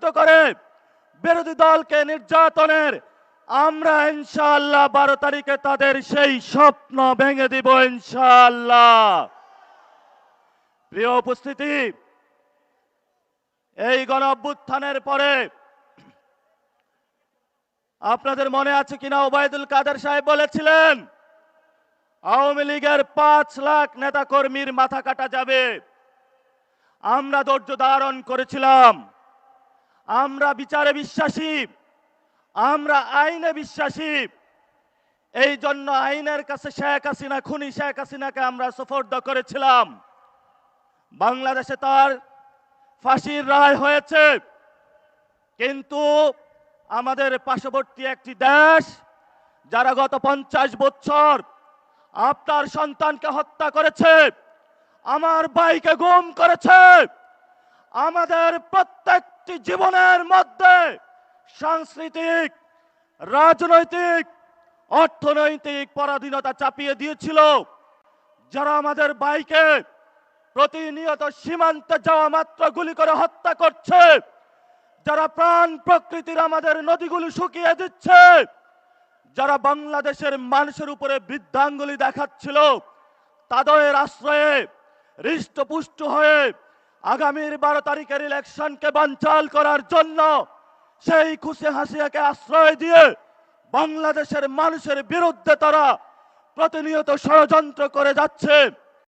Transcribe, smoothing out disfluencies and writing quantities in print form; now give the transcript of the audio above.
ষড়যন্ত্র করে বিরোধী দলকে নির্যাতনের, আমরা ইনশাআল্লাহ 12 তারিখে তাদের সেই স্বপ্ন ভেঙে দিব ইনশাআল্লাহ। প্রিয় উপস্থিতি, এই গণ অভ্যুত্থানের পরে আপনাদের মনে আছে কিনা, ওবায়দুল কাদের সাহেব বলেছিলেন আওয়ামী লীগের 5 লাখ নেতা কর্মীর মাথা কাটা যাবে। আমরা ধৈর্য ধারণ করেছিলাম। আমরা বিচারে বিশ্বাসী, আমরা আইনে বিশ্বাসী। এই জন্য আইনের কাছে শেখ হাসিনা, খুনি শেখ হাসিনাকে আমরা সুপর্দ করেছিলাম। বাংলাদেশে তার ফাঁসির রায় হয়েছে, কিন্তু আমাদের পার্শ্ববর্তী একটি দেশ যারা গত 50 বছর আপনার সন্তানকে হত্যা করেছে, আমার ভাইকে গুম করেছে, আমাদের প্রত্যেকটি জীবনের মধ্যে সাংস্কৃতিক, রাজনৈতিক, অর্থনৈতিক পরাধীনতা চাপিয়ে দিয়েছিল, যারা আমাদের ভাইকে প্রতিনিয়ত সীমান্তে যাওয়া মাত্র গুলি করে হত্যা করছে, যারা প্রাণ প্রকৃতির আমাদের নদীগুলো শুকিয়ে দিচ্ছে, যারা বাংলাদেশের মানুষের উপরে বৃদ্ধাঙ্গুলি দেখাচ্ছিল, তাদের আশ্রয়ে হৃষ্টপুষ্ট হয়ে আগামীর 12 তারিখের ইলেকশনকে বানচাল করার জন্য সেই খুশি হাসিয়াকে আশ্রয় দিয়ে বাংলাদেশের মানুষের বিরুদ্ধে তারা প্রতিনিয়ত ষড়যন্ত্র করে যাচ্ছে।